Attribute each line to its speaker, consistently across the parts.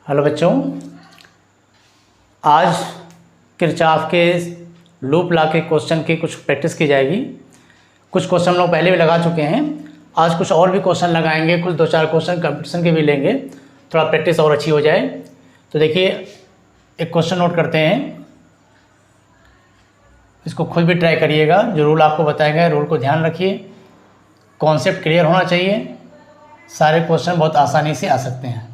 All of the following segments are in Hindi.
Speaker 1: हेलो बच्चों, आज किरचॉफ के लूप लॉ के क्वेश्चन की कुछ प्रैक्टिस की जाएगी। कुछ क्वेश्चन लोग पहले भी लगा चुके हैं। आज कुछ और भी क्वेश्चन लगाएंगे, कुछ 2-4 क्वेश्चन कंपटीशन के भी लेंगे, थोड़ा प्रैक्टिस और अच्छी हो जाए। तो देखिए, एक क्वेश्चन नोट करते हैं, इसको खुद भी ट्राई करिएगा। जो रूल आपको बताया गया है, रूल को ध्यान रखिए, कॉन्सेप्ट क्लियर होना चाहिए। सारे क्वेश्चन बहुत आसानी से आ सकते हैं।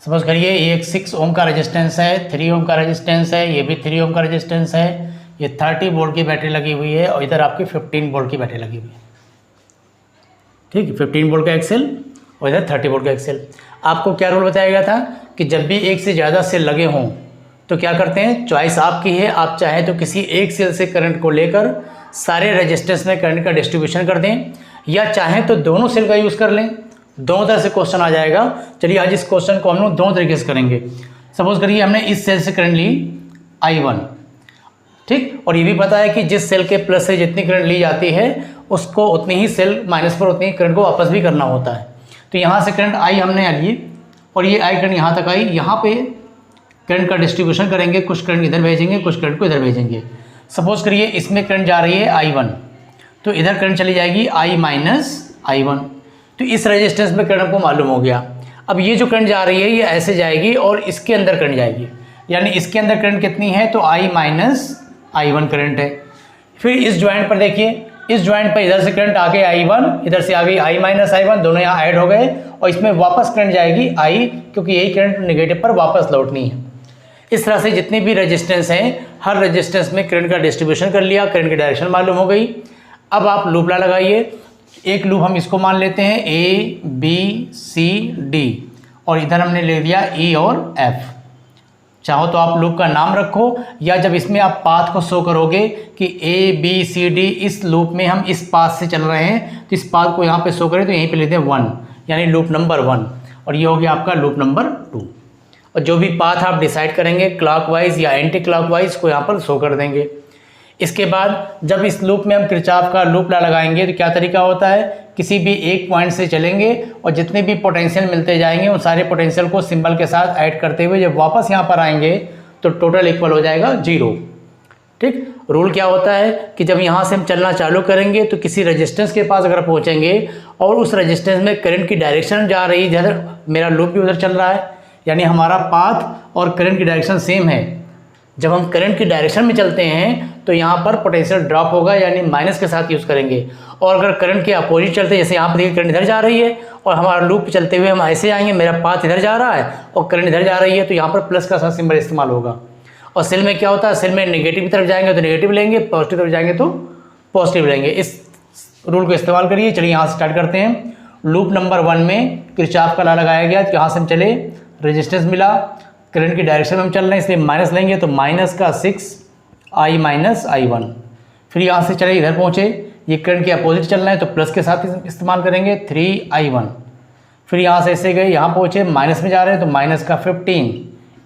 Speaker 1: सपोज करिए ये एक 6 ओम का रेजिस्टेंस है, 3 ओम का रेजिस्टेंस है, ये भी 3 ओम का रेजिस्टेंस है, ये 30 वोल्ट की बैटरी लगी हुई है और इधर आपकी 15 वोल्ट की बैटरी लगी हुई है। ठीक है, 15 वोल्ट का एक्सेल और इधर 30 वोल्ट का एक्सेल। आपको क्या रूल बताया गया था कि जब भी एक से ज़्यादा सेल लगे हों तो क्या करते हैं, चॉइस आपकी है। आप चाहें तो किसी एक सेल से करंट को लेकर सारे रेजिस्टेंस में करंट का डिस्ट्रीब्यूशन कर दें, या चाहें तो दोनों सेल का यूज़ कर लें। दोनों तरह से क्वेश्चन आ जाएगा। चलिए आज इस क्वेश्चन को हम लोग दोनों तरीके से करेंगे। सपोज करिए हमने इस सेल से करंट ली I1, ठीक, और ये भी पता है कि जिस सेल के प्लस से जितनी करंट ली जाती है उसको उतनी ही सेल माइनस पर उतनी ही करंट को वापस भी करना होता है। तो यहाँ से करंट I हमने ली और ये I करंट यहाँ तक आई। यहाँ पे करंट का डिस्ट्रीब्यूशन करेंगे, कुछ करंट इधर भेजेंगे, कुछ करंट को इधर भेजेंगे। सपोज करिए इसमें करंट जा रही है I1, तो इधर करंट चली जाएगी I माइनस I1। तो इस रेजिस्टेंस में करंट को मालूम हो गया। अब ये जो करंट जा रही है ये ऐसे जाएगी और इसके अंदर करंट जाएगी, यानी इसके अंदर करंट कितनी है, तो I माइनस I1 करंट है। फिर इस ज्वाइंट पर देखिए, इस ज्वाइंट पर इधर से करंट आ गई I1, इधर से आ गई I माइनस I1, दोनों यहाँ ऐड हो गए और इसमें वापस करंट जाएगी I, क्योंकि यही करंट नेगेटिव पर वापस लौटनी है। इस तरह से जितने भी रेजिस्टेंस हैं, हर रेजिस्टेंस में करंट का डिस्ट्रीब्यूशन कर लिया, करंट की डायरेक्शन मालूम हो गई। अब आप लूप लॉ लगाइए। एक लूप हम इसको मान लेते हैं A B C D और इधर हमने ले लिया E और F। चाहो तो आप लूप का नाम रखो, या जब इसमें आप पाथ को शो करोगे कि A B C D इस लूप में हम इस पाथ से चल रहे हैं, तो इस पाथ को यहाँ पे शो करें तो यहीं पे लेते हैं 1, यानी लूप नंबर 1, और ये हो गया आपका लूप नंबर 2। और जो भी पाथ आप डिसाइड करेंगे क्लॉकवाइज या एंटी क्लॉकवाइज को यहाँ पर शो कर देंगे। इसके बाद जब इस लूप में हम किरचॉफ का लूप लॉ लगाएंगे तो क्या तरीका होता है, किसी भी एक पॉइंट से चलेंगे और जितने भी पोटेंशियल मिलते जाएंगे उन सारे पोटेंशियल को सिंबल के साथ ऐड करते हुए जब वापस यहाँ पर आएंगे तो टोटल इक्वल हो जाएगा 0। ठीक, रूल क्या होता है कि जब यहाँ से हम चलना चालू करेंगे तो किसी रेजिस्टेंस के पास अगर पहुँचेंगे और उस रेजिस्टेंस में करंट की डायरेक्शन जा रही है, जिधर मेरा लूप भी उधर चल रहा है, यानी हमारा पाथ और करंट की डायरेक्शन सेम है। जब हम करंट की डायरेक्शन में चलते हैं तो यहाँ पर पोटेंशियल ड्रॉप होगा, यानी माइनस के साथ यूज़ करेंगे। और अगर करंट के अपोजिट चलते हैं, जैसे यहाँ पर देखिए करंट इधर जा रही है और हमारा लूप चलते हुए हम ऐसे आएंगे, मेरा पाथ इधर जा रहा है और करंट इधर जा रही है, तो यहाँ पर प्लस का साथ सिंबल इस्तेमाल होगा। और सेल में क्या होता है, सेल में नेगेटिव की तरफ जाएंगे तो नेगेटिव लेंगे, पॉजिटिव तरफ जाएंगे तो पॉजिटिव लेंगे। इस रूल को इस्तेमाल करिए। चलिए यहाँ से स्टार्ट करते हैं। लूप नंबर 1 में किरचॉफ का लॉ लगाया गया। यहाँ से हम चले, रेजिस्टेंस मिला, करंट की डायरेक्शन में हम चल रहे हैं इसलिए माइनस लेंगे, तो माइनस का 6 I माइनस I1। फिर यहाँ से चले इधर पहुँचे, ये करंट के अपोजिट चल रहे हैं तो प्लस के साथ इस्तेमाल करेंगे 3I1। फिर यहाँ से ऐसे गए, यहाँ पहुँचे माइनस में जा रहे हैं तो माइनस का 15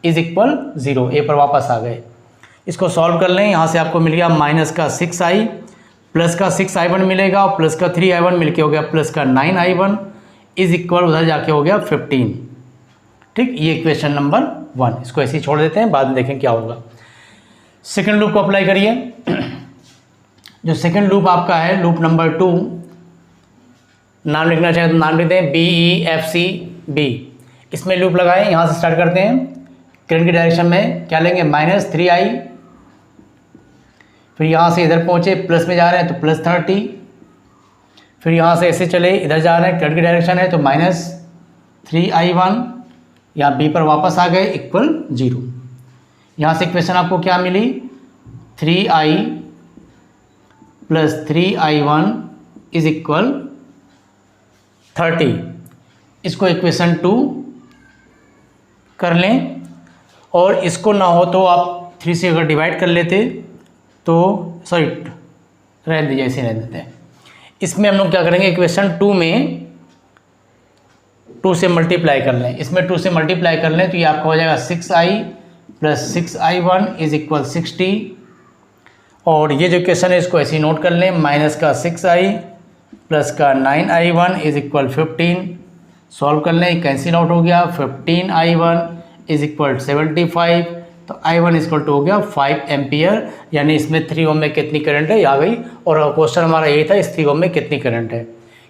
Speaker 1: इज इक्वल 0, ए पर वापस आ गए। इसको सॉल्व कर लें। यहाँ से आपको मिल गया माइनस का 6I, प्लस का 6I1 मिलेगा और प्लस का 3I1 मिल के हो गया प्लस का 9I1 इज इक्वल उधर जाके हो गया 15। ठीक, ये इक्वेशन नंबर 1। इसको ऐसे ही छोड़ देते हैं, बाद में देखें क्या होगा। सेकंड लूप को अप्लाई करिए। जो सेकंड लूप आपका है, लूप नंबर 2, नाम लिखना चाहें तो नाम लिखते हैं BEFCB। इसमें लूप लगाएं। यहाँ से स्टार्ट करते हैं। करंट की डायरेक्शन में क्या लेंगे, माइनस 3I। फिर यहाँ से इधर पहुँचे, प्लस में जा रहे हैं तो प्लस 30। फिर यहाँ से ऐसे चले, इधर जा रहे हैं, करंट की डायरेक्शन है तो माइनस 3I1, यहाँ बी पर वापस आ गए इक्वल 0। यहाँ से इक्वेशन आपको क्या मिली, 3I plus 3I1 is equal 30। इसको इक्वेशन 2 कर लें, और इसको ना हो तो आप 3 से अगर डिवाइड कर लेते तो सॉरी रहने दीजिए, ऐसे रहने देते हैं। इसमें हम लोग क्या करेंगे, इक्वेशन 2 में 2 से मल्टीप्लाई कर लें। इसमें 2 से मल्टीप्लाई कर लें तो ये आपका हो जाएगा 6I plus 6I1 is equal 60। और ये जो इक्वेशन है इसको ऐसे ही नोट कर लें, माइनस का 6I प्लस का 9i1 इज इक्वल 15, सॉल्व कर लें, कैंसिल आउट हो गया, 15i1 इज इक्वल 75, तो i1 इक्वल टू हो गया 5 एम्पियर, यानी इसमें 3 ओम में कितनी करंट है आ गई। और क्वेश्चन हमारा यही था इस 3 ओम में कितनी करंट है।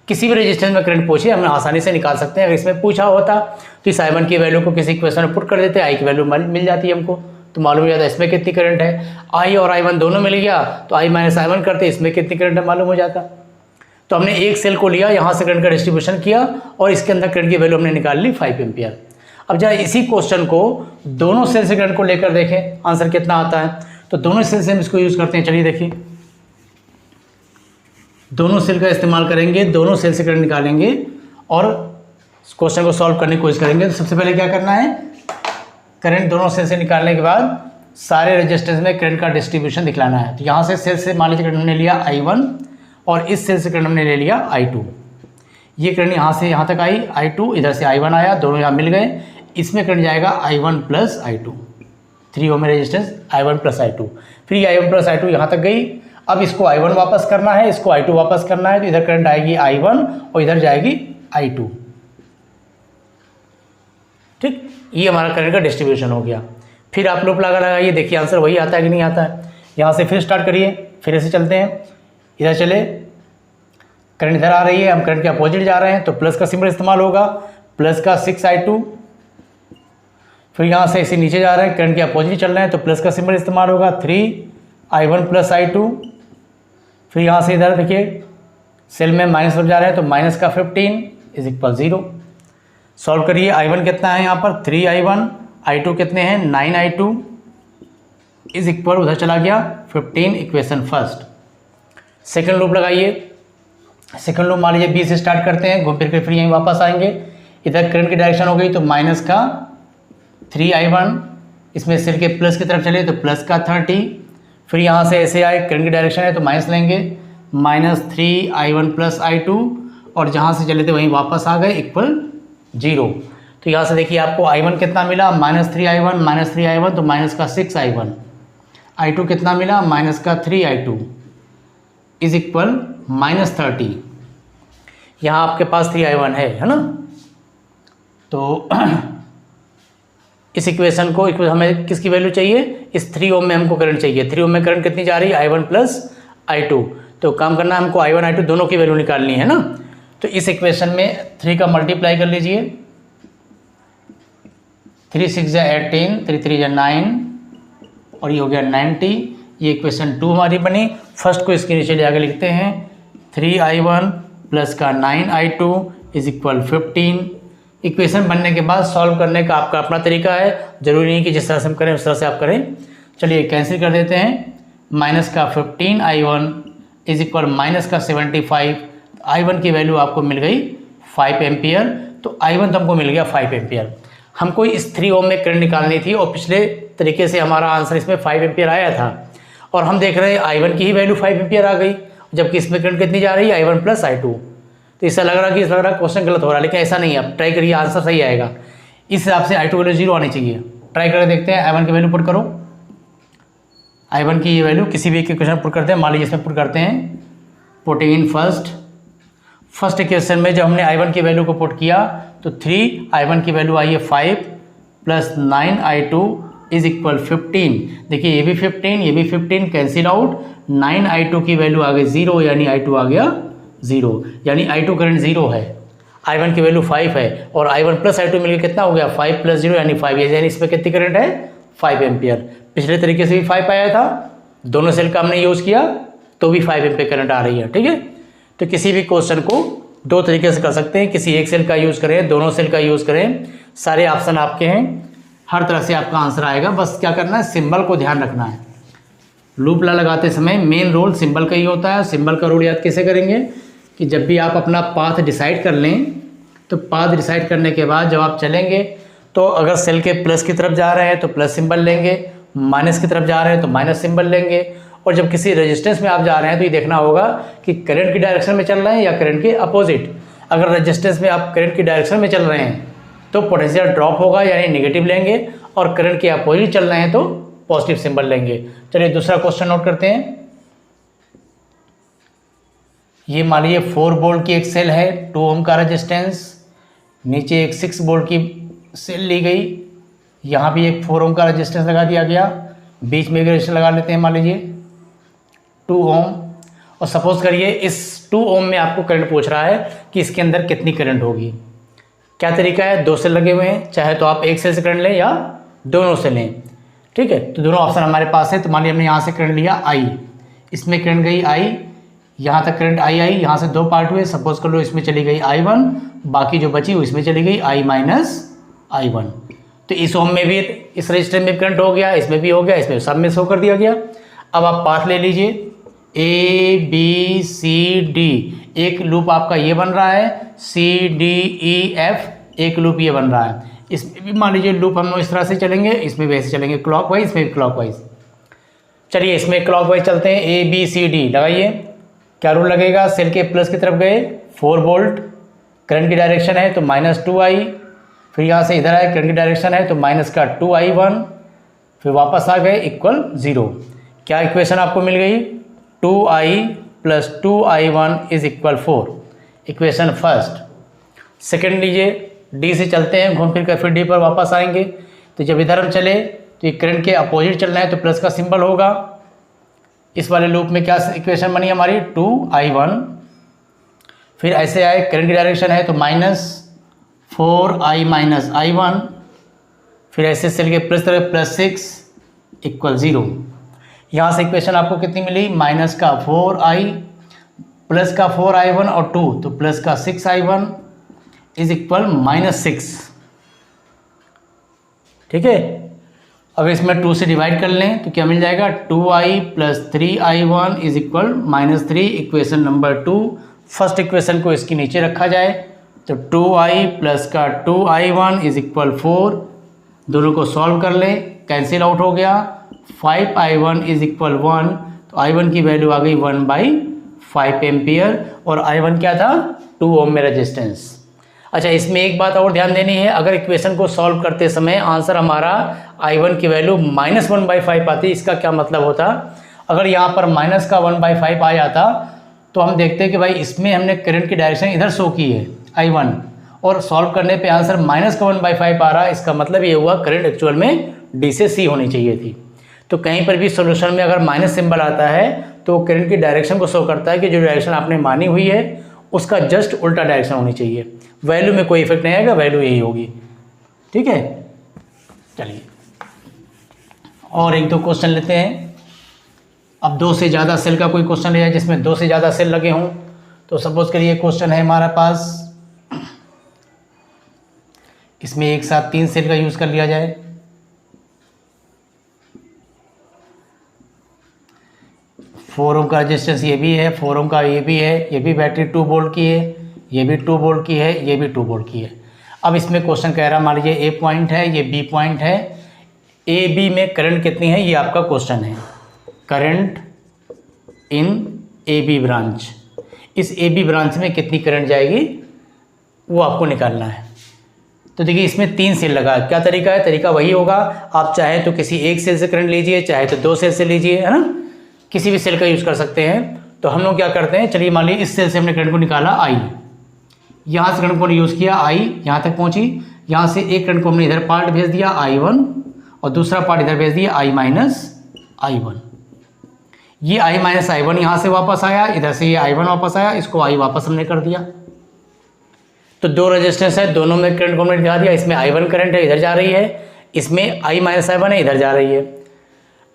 Speaker 1: किसी भी रेजिस्टेंस में करंट पूछे हम आसानी से निकाल सकते हैं। अगर इसमें पूछा होता तो इस i1 की वैल्यू को किसी क्वेश्चन में पुट कर देते, i की वैल्यू मिल जाती है हमको, तो मालूम हो जाता है इसमें कितनी करंट है। i और i1 दोनों मिल गया तो i माइनस i1 करते इसमें कितनी करंट है मालूम हो जाता। तो हमने एक सेल को लिया, यहाँ से करंट का डिस्ट्रीब्यूशन किया और इसके अंदर करंट की वैल्यू हमने निकाल ली 5 एम्पियर। अब जरा इसी क्वेश्चन को दोनों सेल से करंट को लेकर देखें आंसर कितना आता है। तो दोनों सेल से हम इसको यूज़ करते हैं, चलिए देखिए, दोनों सेल का इस्तेमाल करेंगे, दोनों सेल से करंट निकालेंगे और क्वेश्चन को सॉल्व करने की कोशिश करेंगे। तो सबसे पहले क्या करना है, करंट दोनों सेल से निकालने के बाद सारे रेजिस्टेंस में करंट का डिस्ट्रीब्यूशन दिखलाना है। तो यहाँ से सेल से मान लीजिए करंट हमने लिया i1 और इस सेल से करंट हमने ले लिया i2। ये करंट यहाँ से यहाँ तक आई, i2 इधर से i1 आया, दोनों यहाँ मिल गए, इसमें करंट जाएगा i1 plus i2, 3 ohm resistance i1 plus i2। फिर ये i1 प्लस i2 यहाँ तक गई। अब इसको i1 वापस करना है, इसको i2 वापस करना है, तो इधर करंट आएगी i1 और इधर जाएगी i2। ठीक, ये हमारा करंट का डिस्ट्रीब्यूशन हो गया। फिर आप लूप लगाइए, देखिए आंसर वही आता है कि नहीं आता है। यहाँ से फिर स्टार्ट करिए, फिर ऐसे चलते हैं, इधर चले, करंट इधर आ रही है, हम करंट के अपोजिट जा रहे हैं तो प्लस का सिंबल इस्तेमाल होगा, प्लस का 6i2। फिर यहाँ से इसे नीचे जा रहे हैं, करंट के अपोजिट चल रहे हैं तो प्लस का सिंबल इस्तेमाल होगा, 3i1 प्लस i2। फिर यहाँ से इधर देखिए सेल में माइनस तरफ जा रहे हैं तो माइनस का 15 इज इक्वल 0। सॉल्व करिए, i1 कितना है यहाँ पर 3i1, i2 कितने हैं 9i2 इज इक्वल उधर चला गया 15, इक्वेशन फर्स्ट। सेकंड लूप लगाइए, सेकंड लूप मान लीजिए बी से स्टार्ट करते हैं, घूम फिर के फिर यहीं वापस आएंगे। इधर करंट की डायरेक्शन हो गई तो माइनस का 3i1, इसमें सेल के प्लस की तरफ चले तो प्लस का 30। फिर यहाँ से ऐसे आए, करंट की डायरेक्शन है तो माइनस लेंगे, माइनस 3i1 प्लस i2 और जहाँ से चले थे वहीं वापस आ गए इक्वल 0। तो यहाँ से देखिए आपको i1 कितना मिला माइनस 3i1 तो माइनस का 6i1, i2 कितना मिला माइनस का 3i2 इज इक्वल माइनस 30। यहाँ आपके पास 3i1 है ना। तो इस इक्वेशन को हमें किसकी वैल्यू चाहिए, इस 3 ओम में हमको करंट चाहिए। 3 ओम में करंट कितनी जा रही है i1 प्लस i2। तो काम करना है हमको i1 i2 दोनों की वैल्यू निकालनी है ना। तो इस इक्वेशन में 3 का मल्टीप्लाई कर लीजिए, 3 6 18, 3 3 9 और ये हो गया 90। ये इक्वेशन 2 हमारी बनी। फर्स्ट को इसके नीचे ले आगे लिखते हैं, 3i1 प्लस का 9i2 इज इक्वल 15। इक्वेशन बनने के बाद सॉल्व करने का आपका अपना तरीका है, जरूरी नहीं कि जिस तरह से हम करें उस तरह से आप करें। चलिए कैंसिल कर देते हैं, माइनस का 15i1 इज इक्वल माइनस का 75। i1 की वैल्यू आपको मिल गई 5 एम्पियर। तो i1 तो हमको मिल गया 5 एम्पियर। हमको इस 3 ओम में करंट निकालनी थी और पिछले तरीके से हमारा आंसर इसमें 5 एम्पियर आया था और हम देख रहे हैं i1 की ही वैल्यू 5 एम्पियर आ गई, जबकि इसमें करंट कितनी जा रही है i1 प्लस i2। तो इससे लग रहा क्वेश्चन गलत हो रहा है, लेकिन ऐसा नहीं है। आप ट्राई करिए, आंसर सही आएगा। इस हिसाब से i2 वैल्यू 0 आनी चाहिए। ट्राई करके देखते हैं, i1 की वैल्यू पुट करो, i1 की ये वैल्यू किसी भी एक इक्वेशन पुट करते हैं, मान लीजिए इसमें पुट करते हैं, पुटिंग इन फर्स्ट इक्वेशन में जब हमने i1 की वैल्यू को पुट किया तो 3i1 की वैल्यू आई है 5 प्लस 9i2 इज इक्वल 15। देखिए ये भी 15, ये भी 15, कैंसिल आउट, 9i2 की वैल्यू आ गई 0, यानी i2 आ गया 0, यानी i2 करंट 0 है। i1 की वैल्यू 5 है और i1 प्लस i2 मिलकर कितना हो गया 5 प्लस 0 यानी 5, यानी इसमें कितनी करंट है 5 एम्पियर। पिछले तरीके से भी 5 आया था, दोनों सेल का हमने यूज़ किया तो भी 5 एम्पियर करंट आ रही है। ठीक है, तो किसी भी क्वेश्चन को 2 तरीके से कर सकते हैं, किसी एक सेल का यूज़ करें, दोनों सेल का यूज़ करें, सारे ऑप्शन आपके हैं, हर तरह से आपका आंसर आएगा। बस क्या करना है, सिंबल को ध्यान रखना है। लूप लगाते समय मेन रोल सिंबल का ही होता है। सिंबल का रोल याद कैसे करेंगे कि जब भी आप अपना पाथ डिसाइड कर लें तो पाथ डिसाइड करने के बाद जब आप चलेंगे तो अगर सेल के प्लस की तरफ जा रहे हैं तो प्लस सिंबल लेंगे, माइनस की तरफ जा रहे हैं तो माइनस सिंबल लेंगे। और जब किसी रेजिस्टेंस में आप जा रहे हैं तो ये देखना होगा कि करंट की डायरेक्शन में चल रहे हैं या करंट के अपोजिट। अगर रेजिस्टेंस में आप करंट की डायरेक्शन में चल रहे हैं तो पोटेंशियल ड्रॉप होगा यानी नेगेटिव लेंगे, और करंट के अपोजिट चल रहे हैं तो पॉजिटिव सिंबल लेंगे। चलिए दूसरा क्वेश्चन नोट करते हैं। ये मान लीजिए 4 वोल्ट की एक सेल है, 2 ओम का रेजिस्टेंस, नीचे एक 6 वोल्ट की सेल ली गई, यहाँ भी एक 4 ओम का रेजिस्टेंस लगा दिया गया, बीच में एक रेजिस्टेंस लगा लेते हैं मान लीजिए 2 ओम। और सपोज करिए इस 2 ओम में आपको करंट पूछ रहा है कि इसके अंदर कितनी करंट होगी। क्या तरीका है, 2 सेल लगे हुए हैं, चाहे तो आप एक सेल से करंट लें या दोनों से लें, ठीक है। तो दोनों ऑप्शन हमारे पास है। तो मान लीजिए हमने यहाँ से करंट लिया आई, इसमें करंट गई आई, यहाँ तक करंट आई, यहाँ से 2 पार्ट हुए, सपोज कर लो इसमें चली गई I1, बाकी जो बची वो इसमें चली गई I माइनस I1। तो इस ओम में भी, इस रजिस्टर में करंट हो गया, इसमें भी हो गया, इसमें सब में शो कर दिया गया। अब आप पाथ ले लीजिए A B C D, एक लूप आपका ये बन रहा है, C D E F एक लूप ये बन रहा है। इसमें भी मान लीजिए लूप हम लोग इस तरह से चलेंगे, इसमें भी ऐसे चलेंगे क्लॉकवाइज, इसमें भी क्लॉकवाइज। चलिए इसमें क्लॉकवाइज चलते हैं, A B C D लगाइए। क्या रूल लगेगा, सेल के प्लस की तरफ गए 4 वोल्ट, करंट की डायरेक्शन है तो -2I, फिर यहाँ से इधर आए करंट की डायरेक्शन है तो माइनस का 2I1, फिर वापस आ गए इक्वल 0। क्या इक्वेशन आपको मिल गई, 2I + 2I1 is equal 4, equation first. Second लीजिए, डी से चलते हैं, घूम फिर कर फिर डी पर वापस आएंगे। तो जब इधर हम चले तो ये करंट के अपोजिट चलना है तो प्लस का सिंबल होगा। इस वाले लूप में क्या इक्वेशन बनी हमारी, 2I1, फिर ऐसे आए करंट की डायरेक्शन है तो -4I माइनस I1, फिर ऐसे चल के प्लस तरफ +6 इक्वल 0। यहाँ से इक्वेशन आपको कितनी मिली, माइनस का 4I प्लस का 4I1 और 2 तो प्लस का 6I1 इज इक्वल -6, ठीक है। अब इसमें 2 से डिवाइड कर लें तो क्या मिल जाएगा, 2I + 3I1 is equal -3, equation number 2। First equation को इसके नीचे रखा जाए तो 2I प्लस का 2I1 इज इक्वल 4, दोनों को सॉल्व कर लें, कैंसिल आउट हो गया, 5I1 इज इक्वल 1, तो I1 की वैल्यू आ गई 1/5 एम्पियर, और I1 क्या था, 2 ओम में रेजिस्टेंस। अच्छा, इसमें एक बात और ध्यान देनी है, अगर इक्वेशन को सॉल्व करते समय आंसर हमारा I1 की वैल्यू -1/5 आती, इसका क्या मतलब होता, अगर यहाँ पर माइनस का 1/5 आ जाता तो हम देखते हैं कि भाई इसमें हमने करंट की डायरेक्शन इधर शो की है I1, और सॉल्व करने पे आंसर माइनस का 1/5 आ रहा है, इसका मतलब ये हुआ करंट एक्चुअल में D से C होनी चाहिए थी। तो कहीं पर भी सोल्यूशन में अगर माइनस सिंबल आता है तो करंट की डायरेक्शन को शो करता है कि जो डायरेक्शन आपने मानी हुई है उसका जस्ट उल्टा डायरेक्शन होनी चाहिए, वैल्यू में कोई इफेक्ट नहीं आएगा, वैल्यू यही होगी, ठीक है। चलिए और एक दो क्वेश्चन लेते हैं। अब 2 से ज़्यादा सेल का कोई क्वेश्चन है जिसमें 2 से ज़्यादा सेल लगे हों, तो सपोज करिए क्वेश्चन है हमारे पास, इसमें एक साथ 3 सेल का यूज़ कर लिया जाए। फोर ओम का रेजिस्टेंस ये भी है, 4 ओम का ये भी है, ये भी बैटरी 2 वोल्ट की है, ये भी 2 वोल्ट की है, ये भी 2 वोल्ट की है। अब इसमें क्वेश्चन कह रहा है, मान लीजिए ए पॉइंट है, ये बी पॉइंट है, ए बी में करंट कितनी है, ये आपका क्वेश्चन है, current in A B branch, इस ए बी ब्रांच में कितनी करंट जाएगी वो आपको निकालना है। तो देखिए इसमें 3 सेल लगा है, क्या तरीका है, तरीका वही होगा, आप चाहे तो किसी एक सेल से करंट लीजिए, चाहे तो 2 सेल से लीजिए, है ना, किसी भी सेल का यूज़ कर सकते हैं। तो हम लोग क्या करते हैं, चलिए मान लीजिए इस सेल से हमने करंट को निकाला I, यहाँ से करंट को यूज़ किया, I यहाँ तक पहुँची, यहाँ से एक करंट को हमने इधर पार्ट भेज दिया I1 और दूसरा पार्ट इधर भेज दिया I माइनस I1। ये I माइनस I1 यहाँ से वापस आया, इधर से ये I1 वापस आया, इसको I वापस हमने कर दिया। तो 2 रेजिस्टेंस है, दोनों में करंट को हमने दिखा दिया, इसमें I1 करंट है इधर जा रही है, इसमें I माइनस I1 है इधर जा रही है।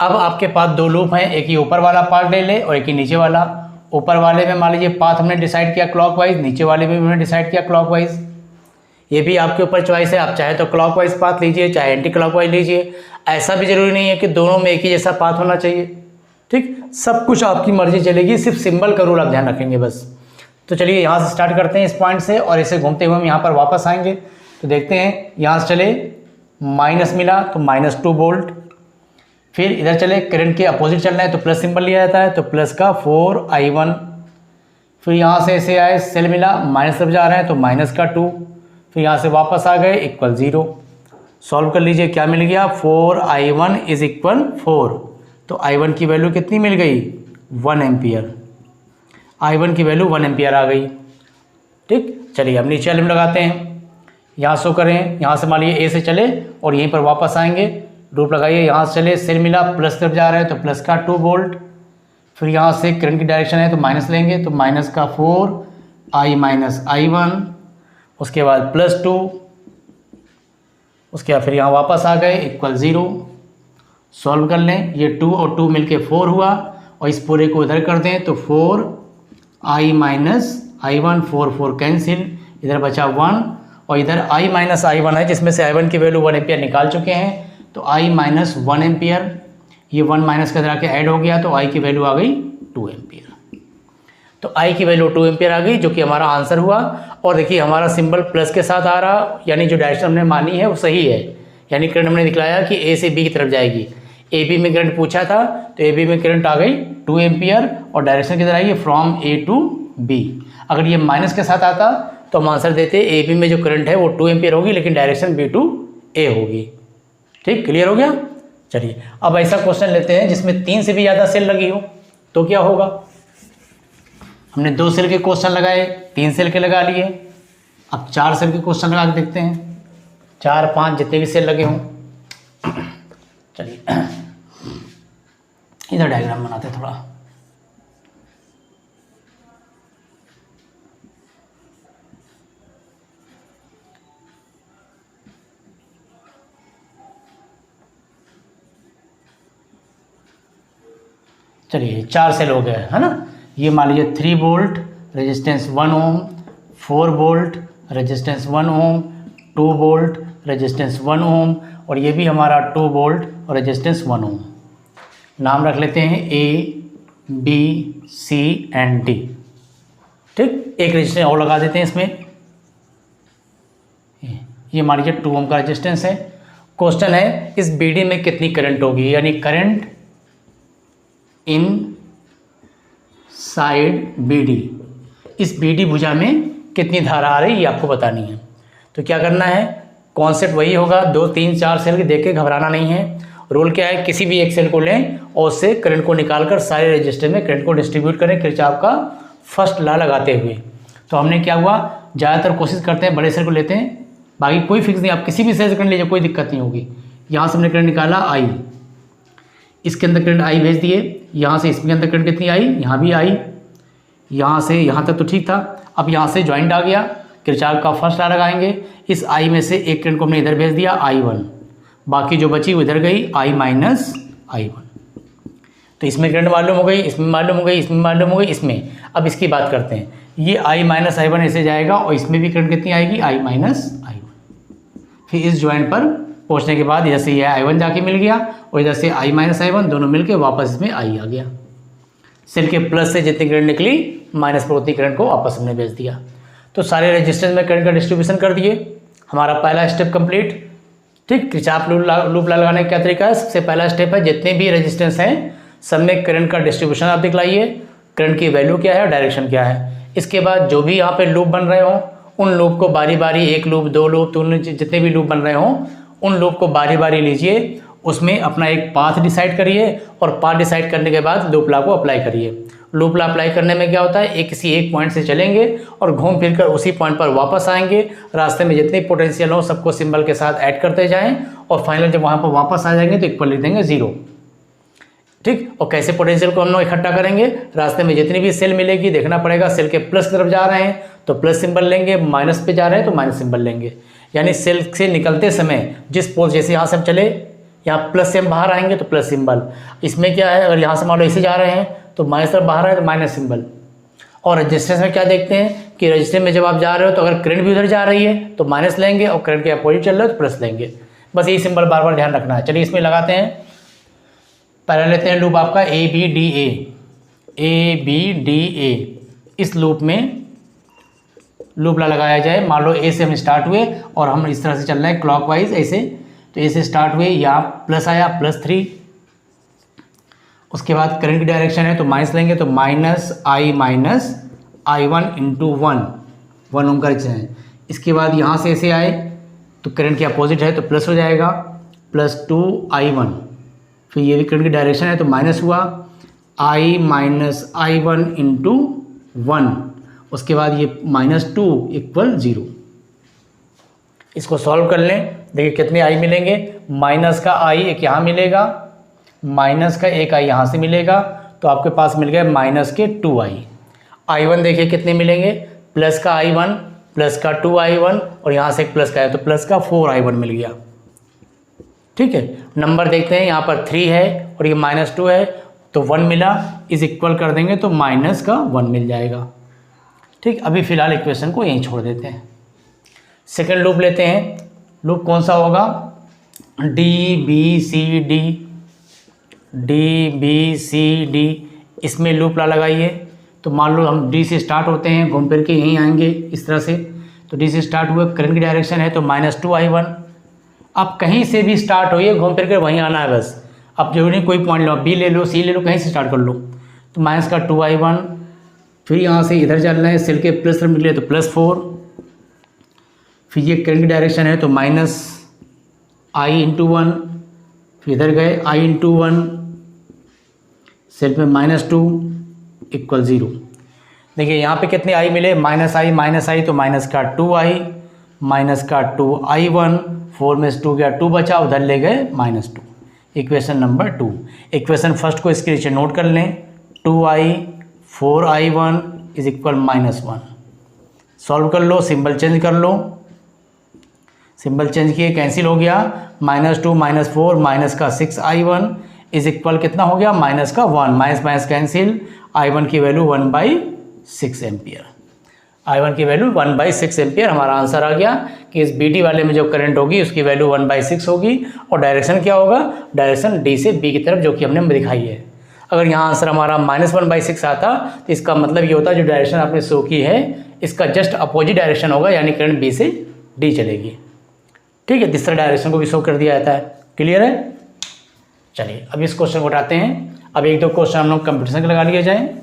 Speaker 1: अब आपके पास 2 लूप हैं, एक ही ऊपर वाला पार्ट ले ले और एक ही नीचे वाला। ऊपर वाले में मान लीजिए पाथ हमने डिसाइड किया क्लॉकवाइज, नीचे वाले में भी हमने डिसाइड किया क्लॉकवाइज। ये भी आपके ऊपर चॉइस है, आप चाहे तो क्लॉकवाइज पाथ लीजिए, चाहे एंटी क्लॉकवाइज लीजिए, ऐसा भी जरूरी नहीं है कि दोनों में एक ही जैसा पाथ होना चाहिए, ठीक, सब कुछ आपकी मर्जी चलेगी, सिर्फ सिंबल का रूल आप ध्यान रखेंगे बस। तो चलिए यहाँ से स्टार्ट करते हैं इस पॉइंट से, और इसे घूमते हुए हम यहाँ पर वापस आएंगे। तो देखते हैं, यहाँ से चले माइनस मिला तो -2 वोल्ट, फिर इधर चले करंट के अपोजिट चलना है तो प्लस सिंबल लिया जाता है, तो प्लस का 4I1, फिर यहाँ से ऐसे आए सेल मिला, माइनस तरफ जा रहे हैं तो माइनस का 2, फिर यहाँ से वापस आ गए इक्वल 0। सॉल्व कर लीजिए, क्या मिल गया, 4I1 इज इक्वल 4, तो I1 की वैल्यू कितनी मिल गई, 1 एम्पियर। I1 की वैल्यू 1 एम्पियर आ गई। ठीक, चलिए अब नीचे वाले में लगाते हैं, यहाँ शो करें, यहाँ से मान लीजिए ए से चले और यहीं पर वापस आएंगे, लूप लगाइए, यहाँ से चले, सिर मिला, प्लस तरफ जा रहे हैं तो प्लस का 2 वोल्ट, फिर यहाँ से करंट की डायरेक्शन है तो माइनस लेंगे तो माइनस का 4 I माइनस I1, उसके बाद +2, उसके बाद फिर यहाँ वापस आ गए इक्वल 0। सॉल्व कर लें, ये 2 और 2 मिलके 4 हुआ और इस पूरे को इधर कर दें तो 4 I माइनस I1, 4 कैंसिल, इधर बचा 1 और इधर I माइनस I1 है जिसमें से I1 की वैल्यू 1 एम्पियर निकाल चुके हैं तो I माइनस 1 एम्पियर, ये 1 माइनस का इधर आके ऐड हो गया तो I की वैल्यू आ गई 2 एम्पियर। तो I की वैल्यू 2 एम्पियर आ गई जो कि हमारा आंसर हुआ। और देखिए हमारा सिंबल प्लस के साथ आ रहा, यानी जो डायरेक्शन हमने मानी है वो सही है, यानी करंट हमने दिखलाया कि ए से बी की तरफ जाएगी। ए बी में करंट पूछा था तो ए बी में करंट आ गई 2 एम्पियर और डायरेक्शन किधर आई है, फ्रॉम ए टू बी। अगर ये माइनस के साथ आता तो हम आंसर देते ए बी में जो करंट है वो 2 एम्पियर होगी लेकिन डायरेक्शन बी टू ए होगी। ठीक, क्लियर हो गया। चलिए अब ऐसा क्वेश्चन लेते हैं जिसमें 3 से भी ज़्यादा सेल लगी हो तो क्या होगा। हमने 2 सेल के क्वेश्चन लगाए, 3 सेल के लगा लिए, अब 4 सेल के क्वेश्चन लगा के देखते हैं, 4, 5 जितने भी सेल लगे हों। चलिए इधर डायग्राम बनाते हैं थोड़ा। चलिए 4 सेल हो गए है ना। ये मान लीजिए 3 वोल्ट रेजिस्टेंस 1 ओम, 4 वोल्ट रेजिस्टेंस 1 ओम, 2 वोल्ट रेजिस्टेंस 1 ओम और ये भी हमारा 2 वोल्ट और रेजिस्टेंस 1 ओम। नाम रख लेते हैं A, B, C and D। ठीक, एक रेजिस्टेंस और लगा देते हैं इसमें, ये मान लीजिए 2 ओम का रेजिस्टेंस है। क्वेश्चन है इस BD में कितनी करंट होगी, यानी करंट इन साइड BD, इस BD भुजा में कितनी धारा आ रही है ये आपको बतानी है। तो क्या करना है, कॉन्सेप्ट वही होगा, 2, 3, 4 सेल के देख के घबराना नहीं है। रूल क्या है, किसी भी एक सेल को लें और उससे करंट को निकालकर सारे रजिस्टर में करंट को डिस्ट्रीब्यूट करें किरचॉफ का फर्स्ट लॉ लगाते हुए। तो हमने क्या हुआ, ज़्यादातर कोशिश करते हैं बड़े सेल को लेते हैं, बाकी कोई फिक्स नहीं, आप किसी भी सेल से करंट लीजिए कोई दिक्कत नहीं होगी। यहाँ से हमने करंट निकाला I, इसके अंदर करंट I भेज दिए, यहाँ से इसके अंदर करंट कितनी आई, यहाँ भी आई, यहाँ से यहाँ तक तो ठीक था। अब यहाँ से जॉइंट आ गया, किरचॉफ का फर्स्ट लॉ लगाएंगे, इस I में से एक करंट को हमने इधर भेज दिया I1, बाकी जो बची वो इधर गई I माइनस I1। तो इसमें करंट मालूम हो गई, इसमें मालूम हो गई, इसमें मालूम हो गई, इसमें। अब इसकी बात करते हैं, ये I माइनस I1 ऐसे जाएगा और इसमें भी करंट कितनी आएगी, I माइनस I1। फिर इस जॉइंट पर पहुँचने के बाद इधर से ये I1 जाके मिल गया और इधर से I माइनस I1 दोनों मिलके वापस इसमें I आ गया। सेल के प्लस से जितनी करंट निकली माइनस पर उतनी करंट को वापस हमने भेज दिया। तो सारे रेजिस्टेंस में करंट का डिस्ट्रीब्यूशन कर दिए, हमारा पहला स्टेप कंप्लीट। ठीक, किरचॉफ लूप लगाने का क्या तरीका है, सबसे पहला स्टेप है जितने भी रेजिस्टेंस हैं सब में करंट का डिस्ट्रीब्यूशन आप दिखलाइए, करंट की वैल्यू क्या है और डायरेक्शन क्या है। इसके बाद जो भी यहाँ पे लूप बन रहे हों उन लूप को बारी बारी, 1 लूप, 2 लूप, 3 लूप, जितने भी लूप बन रहे हों उन लूप को बारी बारी लीजिए, उसमें अपना एक पाथ डिसाइड करिए और पाथ डिसाइड करने के बाद लूप लॉ को अप्लाई करिए। लूप लॉ अप्लाई करने में क्या होता है, किसी एक पॉइंट से चलेंगे और घूम फिर कर उसी पॉइंट पर वापस आएंगे, रास्ते में जितनी पोटेंशियल हो सबको सिंबल के साथ ऐड करते जाएं और फाइनल जब वहाँ पर वापस आ जाएंगे तो इक्वल लिख देंगे 0। ठीक, और कैसे पोटेंशियल को हम लोग इकट्ठा करेंगे, रास्ते में जितनी भी सेल मिलेगी देखना पड़ेगा, सेल के प्लस की तरफ जा रहे हैं तो प्लस सिंबल लेंगे, माइनस पे जा रहे हैं तो माइनस सिंबल लेंगे। यानी सेल से निकलते समय जिस पोल, जैसे यहाँ से हम चले, यहाँ प्लस से हम बाहर आएंगे तो प्लस सिंबल, इसमें क्या है, अगर यहाँ से मान लो ऐसे जा रहे हैं तो माइनस तरफ बाहर आए तो माइनस सिंबल। और रजिस्टेंस में क्या देखते हैं कि रजिस्टेंस में जब आप जा रहे हो तो अगर करंट भी उधर जा रही है तो माइनस लेंगे और करंट के अपोजिट चल रहा है तो प्लस लेंगे। बस यही सिंबल बार बार ध्यान रखना है। चलिए इसमें लगाते हैं, पहले लेते हैं लूप आपका ABDA। इस लूप में लूप लगाया जाए, मान लो ए से हम स्टार्ट हुए और हम इस तरह से चल रहे हैं क्लॉकवाइज ऐसे, तो ए से स्टार्ट हुए, यहाँ प्लस आया +3, उसके बाद करंट की डायरेक्शन है तो माइनस लेंगे तो -I माइनस I1 इंटू 1 ओम का रेजिस्टेंस है। इसके बाद यहाँ से ऐसे आए तो करंट के अपोजिट है तो प्लस हो जाएगा, +2I1, फिर ये भी करंट की डायरेक्शन है तो माइनस हुआ I माइनस I1 इंटू 1, उसके बाद ये -2 इक्वल 0। इसको सॉल्व कर लें, देखिए कितने आई मिलेंगे, माइनस का आई एक यहाँ मिलेगा, माइनस का एक आई यहाँ से मिलेगा, तो आपके पास मिल गए माइनस के 2i। i1 देखिए कितने मिलेंगे, प्लस का i1 प्लस का 2i1 और यहाँ से एक प्लस का है तो प्लस का 4i1 मिल गया। ठीक है, नंबर देखते हैं, यहाँ पर 3 है और ये -2 है तो 1 मिला, इज इक्वल कर देंगे तो माइनस का 1 मिल जाएगा। ठीक, अभी फ़िलहाल इक्वेशन को यहीं छोड़ देते हैं। सेकेंड लूप लेते हैं, लूप कौन सा होगा, DBCD, इसमें लूप लगाइए। तो मान लो हम D से स्टार्ट होते हैं, घूम फिर के यहीं आएंगे इस तरह से, तो D से स्टार्ट हुए, करंट की डायरेक्शन है तो -2i1। आप कहीं से भी स्टार्ट होइए, घूम फिर के वहीं आना है बस, आप जरूरी नहीं कोई पॉइंट लो, B ले लो, C ले लो, कहीं से स्टार्ट कर लो। तो माइनस का 2i1, फिर यहाँ से इधर चलना है, सेल के प्लस तरफ निकले तो +4, फिर ये करंट की डायरेक्शन है तो -i×1, फिर इधर गए i×1, सेल पे -2 इक्वल 0। देखिए यहाँ पे कितने आई मिले, -i तो माइनस का 2i, माइनस का 2i1, 4 में से 2 गया 2 बचा, उधर ले गए -2। Equation number 2। इक्वेशन फर्स्ट को इसके नीचे नोट कर लें, 2i 4i1 is equal -1। Solve कर लो, सिंबल चेंज कर लो, सिंबल चेंज किए कैंसिल हो गया, -2 -4 माइनस का 6i1 इज इक्वल कितना हो गया, माइनस का 1, माइनस माइनस कैंसिल, i1 की वैल्यू 1/6 एम्पियर, i1 की वैल्यू 1/6 एम्पियर हमारा आंसर आ गया कि इस BD वाले में जो करंट होगी उसकी वैल्यू 1/6 होगी और डायरेक्शन क्या होगा, डायरेक्शन D से B की तरफ, जो कि हमने दिखाई है। अगर यहाँ आंसर हमारा -1/6 आता तो इसका मतलब ये होता है जो डायरेक्शन आपने शो की है इसका जस्ट अपोजिट डायरेक्शन होगा, यानी करंट B से D चलेगी। ठीक है, तीसरा डायरेक्शन को भी शो कर दिया जाता है। क्लियर है, चलिए अब इस क्वेश्चन को उठाते हैं। अब एक दो क्वेश्चन हम लोग कंपटीशन के लगा लिए जाए।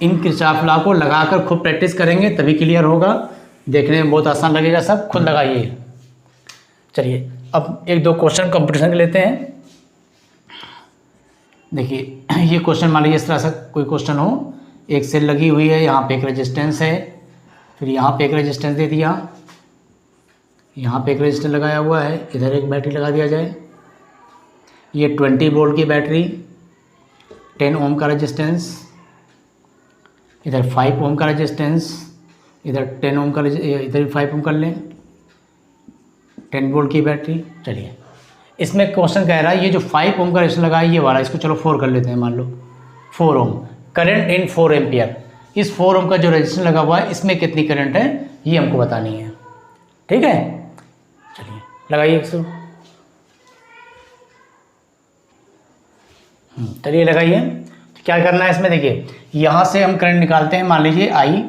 Speaker 1: इन किरचॉफ लॉ को लगाकर खुद प्रैक्टिस करेंगे तभी क्लियर होगा, देखने में बहुत आसान लगेगा, सब खुद लगाइए। चलिए अब एक दो क्वेश्चन कंपटीशन के लेते हैं। देखिए ये क्वेश्चन मान लीजिए इस तरह से कोई क्वेश्चन हो, एक सेल लगी हुई है, यहाँ पे एक रेजिस्टेंस है, फिर यहाँ पे एक रेजिस्टेंस दे दिया, यहाँ पे एक रेजिस्टेंस लगाया हुआ है, इधर एक बैटरी लगा दिया जाए। ये 20 वोल्ट की बैटरी, 10 ओम का रेजिस्टेंस, इधर 5 ओम का रेजिस्टेंस, इधर 10 ओम का, इधर भी 5 ओम कर लें, 10 वोल्ट की बैटरी। चलिए इसमें क्वेश्चन कह रहा है ये जो 5 ओम का रेजिस्टेंस लगा है ये वाला, इसको चलो 4 कर लेते हैं, मान लो 4 ओम, करंट इन 4 एम्पियर। इस 4 ओम का जो रेजिस्टेंस लगा हुआ है इसमें कितनी करंट है ये हमको बतानी है। ठीक है, चलिए लगाइए इसको, चलिए लगाइए। तो क्या करना है इसमें, देखिए यहाँ से हम करंट निकालते हैं, मान लीजिए आई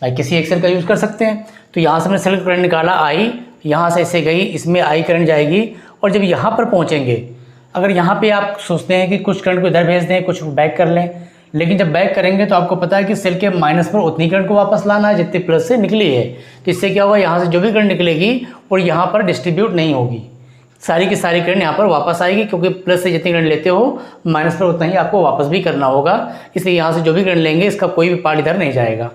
Speaker 1: किसी एक सेल का यूज़ कर सकते हैं। तो यहाँ से हमने सेल करंट निकाला आई, यहाँ से इसे गई, इसमें आई करंट जाएगी और जब यहाँ पर पहुँचेंगे, अगर यहाँ पे आप सोचते हैं कि कुछ करंट को इधर भेज दें, कुछ बैक कर लें, लेकिन जब बैक करेंगे तो आपको पता है कि सेल के माइनस पर उतनी करंट को वापस लाना है जितनी प्लस से निकली है। तो इससे क्या होगा, यहाँ से जो भी करंट निकलेगी और यहाँ पर डिस्ट्रीब्यूट नहीं होगी, सारी की सारी करंट यहाँ पर वापस आएगी, क्योंकि प्लस से जितनी करंट लेते हो माइनस पर उतना ही आपको वापस भी करना होगा। इसलिए यहाँ से जो भी करंट लेंगे इसका कोई भी पार्ट इधर नहीं जाएगा।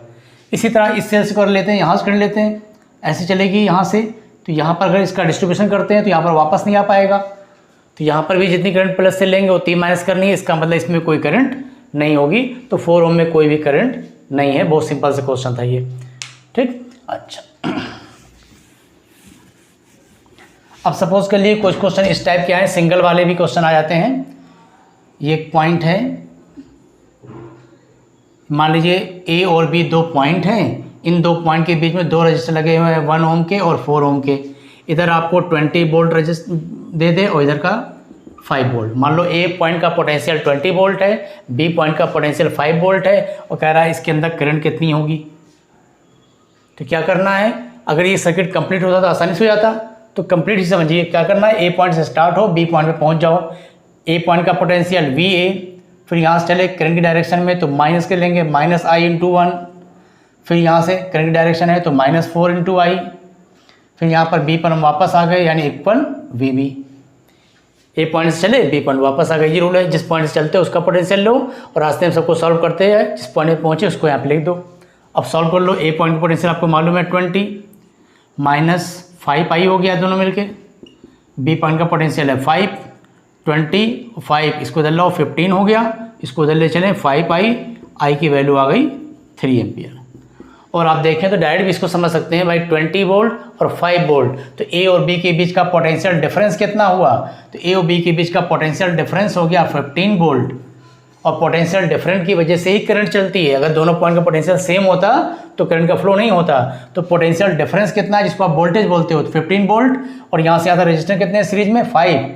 Speaker 1: इसी तरह इस सेल से कर लेते हैं, यहाँ से करंट लेते हैं, ऐसे चलेगी यहाँ से, तो यहाँ पर अगर इसका डिस्ट्रीब्यूशन करते हैं तो यहाँ पर वापस नहीं आ पाएगा। तो यहाँ पर भी जितनी करंट प्लस से लेंगे उतनी माइनस करनी है, इसका मतलब इसमें कोई करंट नहीं होगी। तो 4 ओम में कोई भी करंट नहीं है। बहुत सिंपल सा क्वेश्चन था ये। ठीक, अच्छा अब सपोज कर लिए कुछ क्वेश्चन इस टाइप के आए, सिंगल वाले भी क्वेश्चन आ जाते हैं। ये एक पॉइंट है, मान लीजिए ए और बी दो पॉइंट हैं, इन दो पॉइंट के बीच में दो रजिस्टर लगे हुए हैं 1 ओम के और 4 ओम के। इधर आपको 20 वोल्ट रजिस्टर दे दे और इधर का 5 वोल्ट। मान लो ए पॉइंट का पोटेंशियल 20 वोल्ट है, बी पॉइंट का पोटेंशियल 5 वोल्ट है और कह रहा है इसके अंदर करंट कितनी होगी। तो क्या करना है, अगर ये सर्किट कंप्लीट होता तो आसानी से हो जाता, तो कंप्लीट ही समझिए। क्या करना है, ए पॉइंट से स्टार्ट हो, बी पॉइंट पे पहुंच जाओ। ए पॉइंट का पोटेंशियल वी ए, फिर यहाँ से चले करंट की डायरेक्शन में तो माइनस के लेंगे -i×1, फिर यहाँ से करंट की डायरेक्शन है तो -4×i, फिर यहाँ पर बी पर हम वापस आ गए यानी equal V B. A point से चले बी पॉइंट वापस आ गए, ये रूल है। जिस पॉइंट से चलते हैं उसका पोटेंशियल लो और रास्ते में सबको सॉल्व करते हैं, जिस पॉइंट पे पहुँचे उसको यहाँ पे लिख दो। अब सॉल्व कर लो। ए पॉइंट पोटेंशियल आपको मालूम है 20 माइनस 5i हो गया दोनों मिलके। बी पॉइंट का पोटेंशियल है 5, 20 5 इसको उधर लो 15 हो गया, इसको उधर ले चलें 5i, आई की वैल्यू आ गई 3 एम्पियर। और आप देखें तो डायरेक्ट भी इसको समझ सकते हैं भाई 20 वोल्ट और 5 वोल्ट, तो ए और बी के बीच का पोटेंशियल डिफरेंस कितना हुआ, तो ए और बी के बीच का पोटेंशियल डिफरेंस हो गया 15 वोल्ट। और पोटेंशियल डिफरेंस की वजह से ही करंट चलती है। अगर दोनों पॉइंट का पोटेंशियल सेम होता तो करंट का फ्लो नहीं होता। तो पोटेंशियल डिफरेंस कितना है जिसको आप वोल्टेज बोलते हो, तो 15 वोल्ट, और यहाँ से आता रजिस्टेंस कितने हैं सीरीज में 5,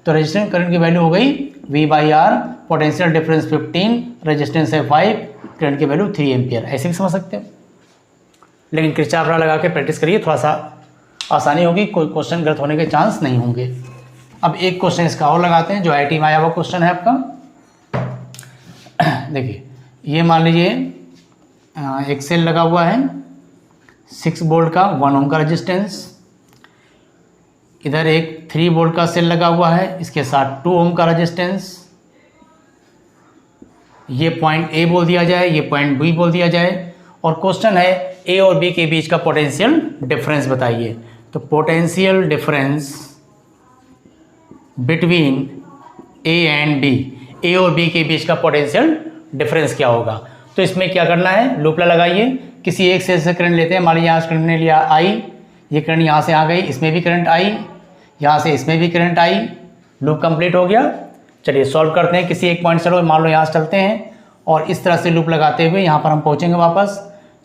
Speaker 1: तो रजिस्टेंस करंट की वैल्यू हो गई V/R, पोटेंशियल डिफरेंस 15, रजिस्टेंस है 5, करंट की वैल्यू 3 एम्पियर। ऐसे भी समझ सकते हो, लेकिन किरचॉफ लॉ लगा के प्रैक्टिस करिए, थोड़ा सा आसानी होगी, कोई क्वेश्चन गलत होने के चांस नहीं होंगे। अब एक क्वेश्चन इसका और लगाते हैं जो IIT में आया हुआ क्वेश्चन है आपका। देखिए ये मान लीजिए एक सेल लगा हुआ है 6 वोल्ट का, 1 ओम का रेजिस्टेंस। इधर एक 3 वोल्ट का सेल लगा हुआ है, इसके साथ 2 ओम का रेजिस्टेंस। ये पॉइंट ए बोल दिया जाए, ये पॉइंट बी बोल दिया जाए, और क्वेश्चन है ए और बी के बीच का पोटेंशियल डिफरेंस बताइए। तो potential difference between A and B, A और बी के बीच का पोटेंशियल डिफरेंस क्या होगा। तो इसमें क्या करना है, लूप लगाइए। किसी एक सेल से करंट लेते हैं, मान लीजिए यहाँ से करंट ने लिया आई, ये करंट यहाँ से आ गई, इसमें भी करंट आई, यहाँ से इसमें भी करंट आई, लूप कंप्लीट हो गया। चलिए सॉल्व करते हैं। किसी एक पॉइंट चलो, मान लो यहाँ से चलते हैं और इस तरह से लूप लगाते हुए यहाँ पर हम पहुँचेंगे वापस।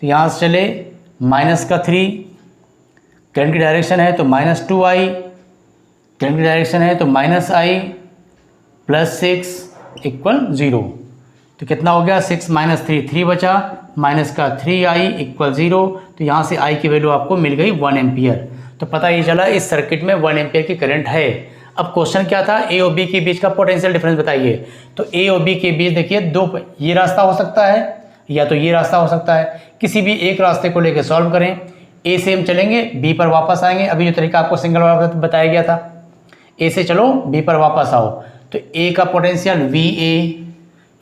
Speaker 1: तो यहाँ से चले -3, करंट की डायरेक्शन है तो -2i, करंट की डायरेक्शन है तो -i +6 = 0। तो कितना हो गया, 6 - 3 3 बचा, माइनस का 3i = 0। तो यहाँ से i की वैल्यू आपको मिल गई 1 एम्पियर। तो पता ये चला इस सर्किट में 1 एम्पियर की करंट है। अब क्वेश्चन क्या था, ए और बी के बीच का पोटेंशियल डिफरेंस बताइए। तो ए और बी के बीच देखिए दो, ये रास्ता हो सकता है या तो ये रास्ता हो सकता है। किसी भी एक रास्ते को लेकर सॉल्व करें। ए से हम चलेंगे, बी पर वापस आएंगे। अभी जो तरीका आपको सिंगल वाला बताया गया था, ए से चलो बी पर वापस आओ। तो ए का पोटेंशियल VA,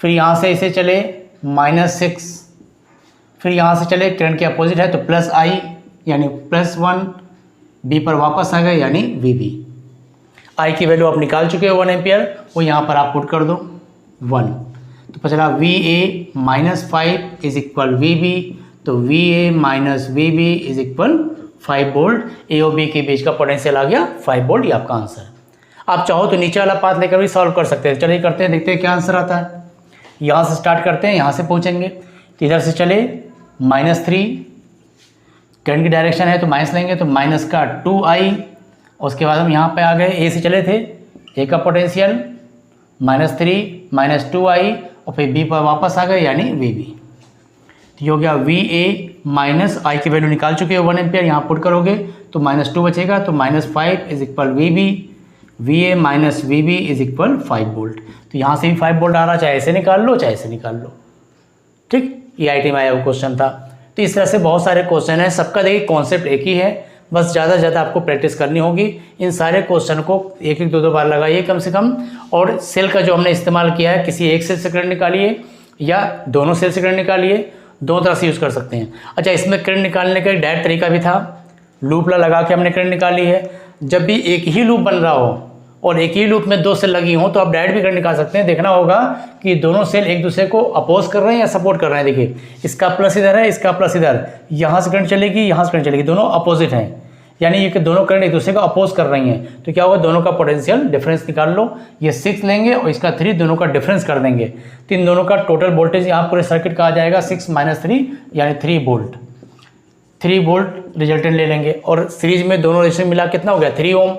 Speaker 1: फिर यहाँ से इसे चले -6, फिर यहाँ से चले करंट के अपोजिट है तो +i यानी +1, बी पर वापस आ गए यानी VB। आई की वैल्यू आप निकाल चुके हो 1 एम्पियर, वो यहाँ पर आप पुट कर दो 1। तो पता चला VA -5 = VB, तो VA - VB = 5 वोल्ट। ए और बी के बीच का पोटेंशियल आ गया 5 वोल्ट, ये आपका आंसर है। आप चाहो तो नीचे वाला पाथ लेकर भी सॉल्व कर सकते हैं। चलिए करते हैं, देखते हैं क्या आंसर आता है। यहाँ से स्टार्ट करते हैं, यहाँ से पहुँचेंगे। तो इधर से चले -3, करंट की डायरेक्शन है तो माइनस लेंगे, तो माइनस का 2i। उसके बाद हम यहाँ पे आ गए, ए से चले थे, ए का पोटेंशियल -3 -2i, और फिर बी पर वापस आ गए यानी VB। तो ये हो गया VA -i की वैल्यू निकाल चुके हो 1 एम्पियर, यहाँ पुट करोगे तो -2 बचेगा, तो -5 = VB, VA - VB = 5 वोल्ट। तो यहाँ से भी 5 वोल्ट आ रहा, चाहे ऐसे निकाल लो चाहे ऐसे निकाल लो। ठीक, ये IIT में आया वो क्वेश्चन था। तो इस तरह से बहुत सारे क्वेश्चन हैं, सबका देखिए कॉन्सेप्ट एक ही है, बस ज़्यादा से ज़्यादा आपको प्रैक्टिस करनी होगी। इन सारे क्वेश्चन को 1-1 2-2 बार लगाइए कम से कम। और सेल का जो हमने इस्तेमाल किया है, किसी एक सेल से करंट निकालिए या दोनों सेल से करंट निकालिए, दोनों तरह से यूज़ कर सकते हैं। अच्छा, इसमें करंट निकालने का एक डायरेक्ट तरीका भी था, लूप लगा के हमने करंट निकाली है। जब भी एक ही लूप बन रहा हो और एक ही लूप में 2 सेल लगी हों तो आप डायरेक्ट भी करंट निकाल सकते हैं। देखना होगा कि दोनों सेल एक दूसरे को अपोज कर रहे हैं या सपोर्ट कर रहे हैं। देखिए इसका प्लस इधर है, इसका प्लस इधर, यहाँ से करंट चलेगी, यहाँ से करंट चलेगी, दोनों अपोजिट हैं, यानी ये कि दोनों करंट एक दूसरे को अपोज कर रही हैं। तो क्या होगा, दोनों का पोटेंशियल डिफरेंस निकाल लो। ये 6 लेंगे और इसका 3, दोनों का डिफरेंस कर देंगे, तो इन दोनों का टोटल वोल्टेज यहाँ पूरे सर्किट का आ जाएगा 6 - 3 यानी 3 वोल्ट। 3 वोल्ट रिजल्टेंट ले लेंगे, और सीरीज में दोनों रेजिस्टेंस मिला कितना हो गया 3 ओम।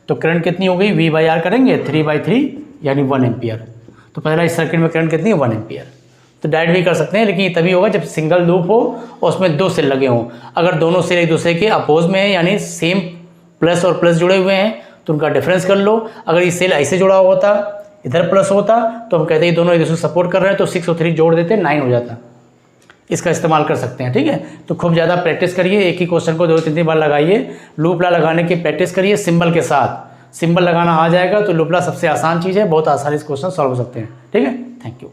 Speaker 1: तो करंट कितनी हो गई, V/R करेंगे 3/3 यानी 1 एम्पियर। तो पहला इस सर्किट में करंट कितनी है 1 एम्पियर। तो डायरेक्ट भी कर सकते हैं, लेकिन ये तभी होगा जब सिंगल लूप हो और उसमें 2 सेल लगे हों। अगर दोनों सेल एक दूसरे के अपोज में है, यानी सेम प्लस और प्लस जुड़े हुए हैं, तो उनका डिफरेंस कर लो। अगर ये सेल ऐसे जुड़ा हुआ होता, इधर प्लस होता, तो हम कहते हैं दोनों एक दूसरे को सपोर्ट कर रहे हैं, तो 6 और 3 जोड़ देते 9 हो जाता। इसका इस्तेमाल कर सकते हैं। ठीक है, तो खूब ज़्यादा प्रैक्टिस करिए, एक ही क्वेश्चन को 2-3 बार लगाइए, लूप लगाने की प्रैक्टिस करिए सिंबल के साथ। सिंबल लगाना आ जाएगा तो लुपला सबसे आसान चीज़ है, बहुत आसानी से क्वेश्चन सॉल्व हो सकते हैं। ठीक है, थैंक यू।